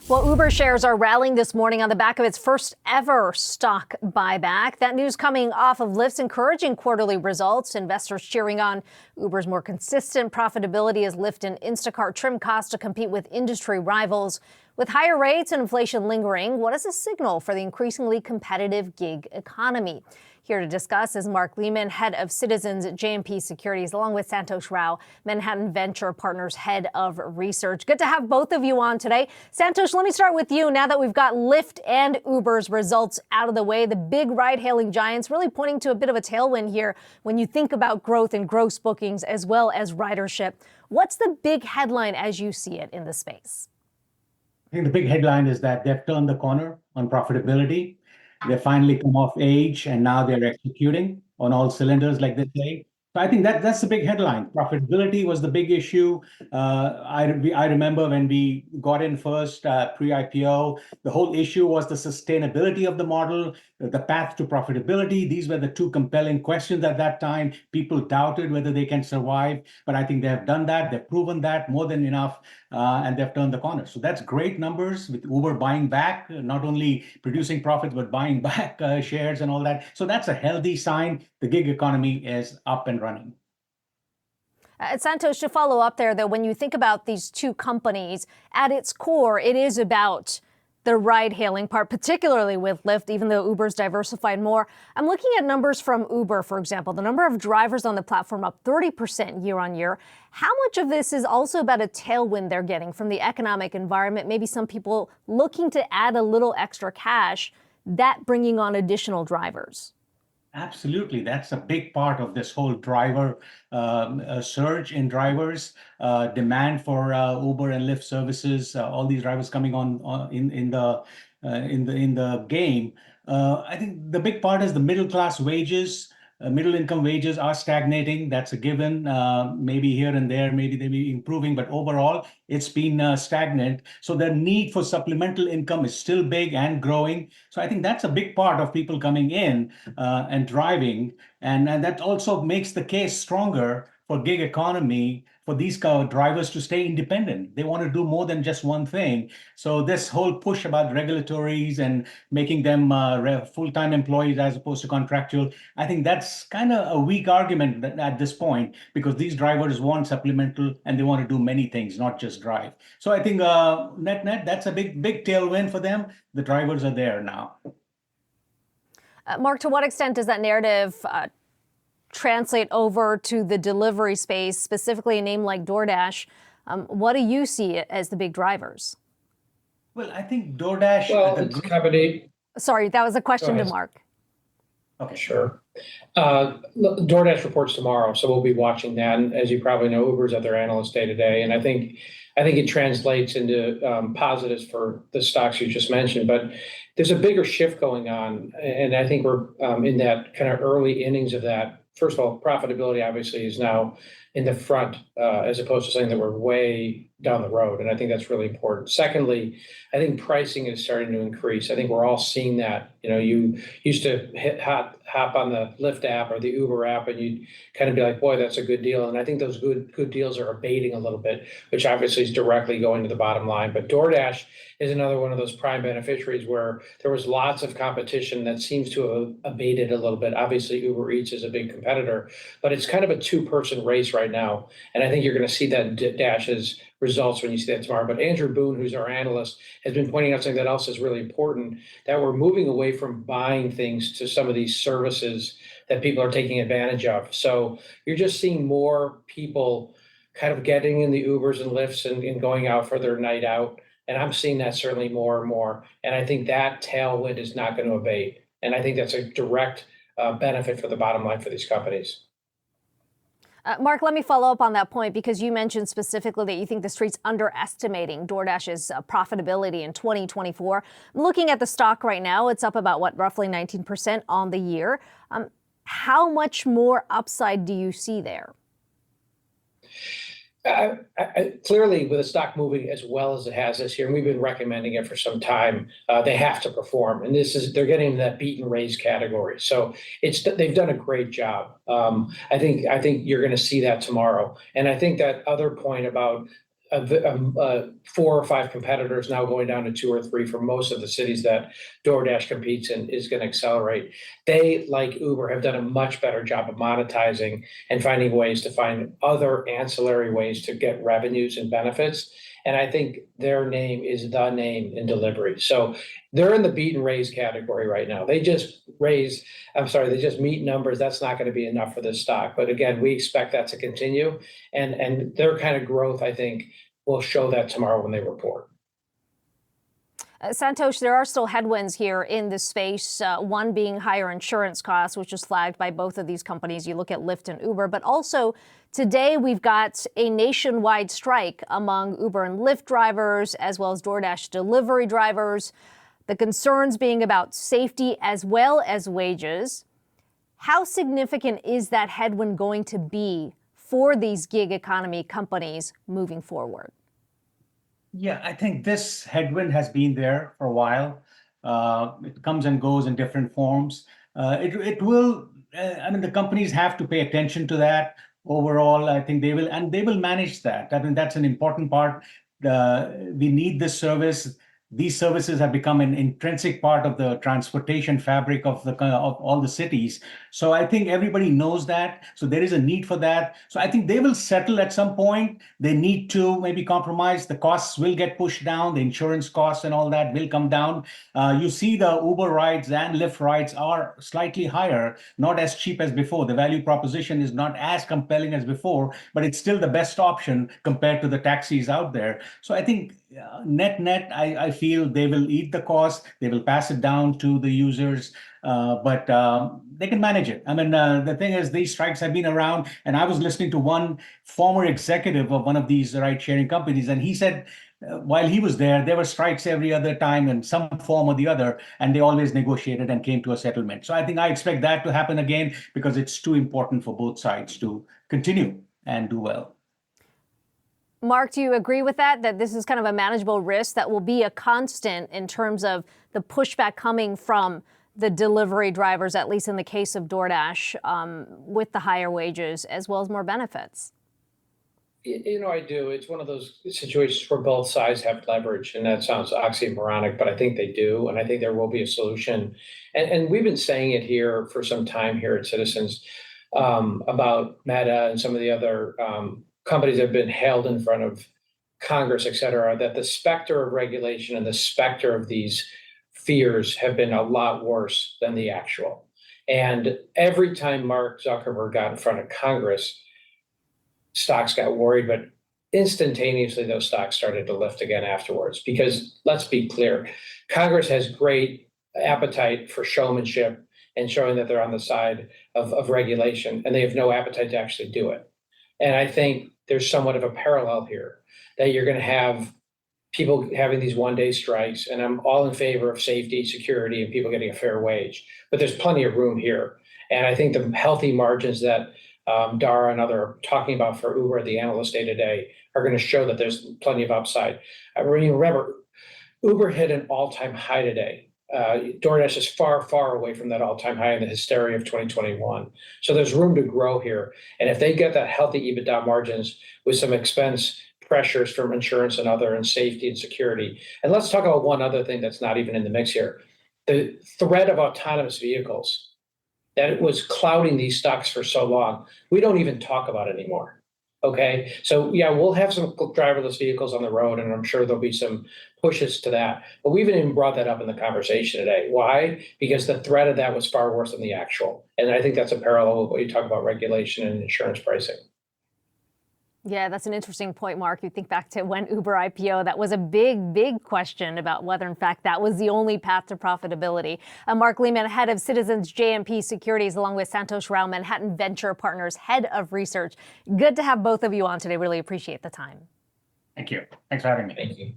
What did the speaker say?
Well, Uber shares are rallying this morning on the back of its first ever stock buyback. That news coming off of Lyft's encouraging quarterly results. Investors cheering on Uber's more consistent profitability as Lyft and Instacart trim costs to compete with industry rivals. With higher rates and inflation lingering, what is a signal for the increasingly competitive gig economy? Here to discuss is Mark Lehmann, head of Citizens at JMP Securities, along with Santosh Rao, Manhattan Venture Partners head of research. Good to have both of you on today. Santosh, let me start with you. Now that we've got Lyft and Uber's results out of the way, the big ride-hailing giants really pointing to a bit of a tailwind here when you think about growth in gross bookings as well as ridership. What's the big headline as you see it in the space? I think the big headline is that they've turned the corner on profitability. They finally come of age, and now they're executing on all cylinders, like they say. So I think that's the big headline. Profitability was the big issue. I remember when we got in first pre-IPO, the whole issue was the sustainability of the model, the path to profitability. These were the two compelling questions at that time. People doubted whether they can survive, but I think they have done that. They've proven that more than enough, and they've turned the corner. So that's great numbers with Uber buying back, not only producing profits, but buying back shares and all that. So that's a healthy sign. The gig economy is up and running. Santosh, to follow up there, though, when you think about these two companies, at its core, it is about the ride-hailing part, particularly with Lyft, even though Uber's diversified more. I'm looking at numbers from Uber, for example. The number of drivers on the platform up 30% year on year. How much of this is also about a tailwind they're getting from the economic environment? Maybe some people looking to add a little extra cash, that bringing on additional drivers. Absolutely. That's a big part of this whole driver surge in drivers, demand for Uber and Lyft services, all these drivers coming on in the game. I think the big part is the middle class wages. Middle income wages are stagnating. That's a given. Maybe here and there, maybe they'll be improving, but overall, it's been stagnant. So the need for supplemental income is still big and growing. So I think that's a big part of people coming in and driving. And that also makes the case stronger for gig economy, for these drivers to stay independent. They want to do more than just one thing. So this whole push about regulatories and making them full-time employees as opposed to contractual, I think that's kind of a weak argument at this point, because these drivers want supplemental and they want to do many things, not just drive. So I think net, that's a big tailwind for them. The drivers are there now. Mark, to what extent does that narrative translate over to the delivery space, specifically a name like DoorDash? What do you see as the big drivers? Well, I think DoorDash. Well, it's a company. Sorry, that was a question to Mark. Okay, sure. DoorDash reports tomorrow, so we'll be watching that. And as you probably know, Uber's at their analyst day today, and I think it translates into positives for the stocks you just mentioned. But there's a bigger shift going on, and I think we're in that kind of early innings of that. First of all, profitability obviously is now in the front, as opposed to saying that we're way down the road. And I think that's really important. Secondly, I think pricing is starting to increase. I think we're all seeing that. You know, you used to hop on the Lyft app or the Uber app, and you'd kind of be like, boy, that's a good deal. And I think those good deals are abating a little bit, which obviously is directly going to the bottom line. But DoorDash is another one of those prime beneficiaries where there was lots of competition that seems to have abated a little bit. Obviously, Uber Eats is a big competitor, but it's kind of a two-person race right now. And I think you're going to see that Dash's results when you see that tomorrow. But Andrew Boone, who's our analyst, has been pointing out something that else is really important, that we're moving away from buying things to some of these services that people are taking advantage of. So you're just seeing more people kind of getting in the Ubers and Lyfts and going out for their night out. And I'm seeing that certainly more and more. And I think that tailwind is not going to abate. And I think that's a direct benefit for the bottom line for these companies. Mark, let me follow up on that point, because you mentioned specifically that you think the street's underestimating DoorDash's profitability in 2024. Looking at the stock right now, it's up about, roughly 19% on the year. How much more upside do you see there? Clearly, with the stock moving as well as it has this year, and we've been recommending it for some time, they have to perform, and they're getting into that beat and raise category. So they've done a great job. I think you're going to see that tomorrow, and I think that other point about 4 or 5 competitors now going down to 2 or 3 for most of the cities that DoorDash competes in is going to accelerate. They, like Uber, have done a much better job of monetizing and finding ways to find other ancillary ways to get revenues and benefits. And I think their name is the name in delivery. So they're in the beat and raise category right now. They just meet numbers. That's not going to be enough for this stock. But again, we expect that to continue. And their kind of growth, I think, will show that tomorrow when they report. Santosh, there are still headwinds here in this space, one being higher insurance costs, which is flagged by both of these companies. You look at Lyft and Uber, but also today we've got a nationwide strike among Uber and Lyft drivers, as well as DoorDash delivery drivers. The concerns being about safety as well as wages. How significant is that headwind going to be for these gig economy companies moving forward? Yeah, I think this headwind has been there for a while. It comes and goes in different forms. It will, the companies have to pay attention to that. Overall, I think they will, and they will manage that. I mean, that's an important part. We need this service. These services have become an intrinsic part of the transportation fabric of all the cities. So I think everybody knows that. So there is a need for that. So I think they will settle at some point. They need to maybe compromise. The costs will get pushed down. The insurance costs and all that will come down. You see the Uber rides and Lyft rides are slightly higher, not as cheap as before. The value proposition is not as compelling as before, but it's still the best option compared to the taxis out there. So I think net, I feel they will eat the cost. They will pass it down to the users, but they can manage it. I mean, the thing is, these strikes have been around, and I was listening to one former executive of one of these ride-sharing companies, and he said while he was there were strikes every other time in some form or the other, and they always negotiated and came to a settlement. So I expect that to happen again because it's too important for both sides to continue and do well. Mark, do you agree with that this is kind of a manageable risk that will be a constant in terms of the pushback coming from the delivery drivers, at least in the case of DoorDash, with the higher wages as well as more benefits? I do. It's one of those situations where both sides have leverage, and that sounds oxymoronic, but I think they do, and I think there will be a solution. And we've been saying it here for some time here at Citizens about Meta and some of the other companies that have been held in front of Congress, et cetera, that the specter of regulation and the specter of these fears have been a lot worse than the actual. And every time Mark Zuckerberg got in front of Congress, stocks got worried, but instantaneously those stocks started to lift again afterwards. Because let's be clear, Congress has great appetite for showmanship and showing that they're on the side of regulation, and they have no appetite to actually do it. And I think there's somewhat of a parallel here, that you're going to have people having these one-day strikes, and I'm all in favor of safety, security, and people getting a fair wage. But there's plenty of room here. And I think the healthy margins that Dara and others are talking about for Uber at the Analyst Day today are going to show that there's plenty of upside. Remember, Uber hit an all-time high today. DoorDash is far, far away from that all-time high in the hysteria of 2021. So there's room to grow here. And if they get that healthy EBITDA margins with some expense pressures from insurance and other and safety and security. And let's talk about one other thing that's not even in the mix here. The threat of autonomous vehicles that was clouding these stocks for so long, we don't even talk about it anymore. Okay, so yeah, we'll have some driverless vehicles on the road, and I'm sure there'll be some pushes to that. But we haven't even brought that up in the conversation today. Why? Because the threat of that was far worse than the actual. And I think that's a parallel with what you talk about regulation and insurance pricing. Yeah, that's an interesting point, Mark. You think back to when Uber IPO, that was a big, big question about whether, in fact, that was the only path to profitability. Mark Lehmann, head of Citizens JMP Securities, along with Santosh Rao, Manhattan Venture Partners, head of research. Good to have both of you on today. Really appreciate the time. Thank you. Thanks for having me. Thank you.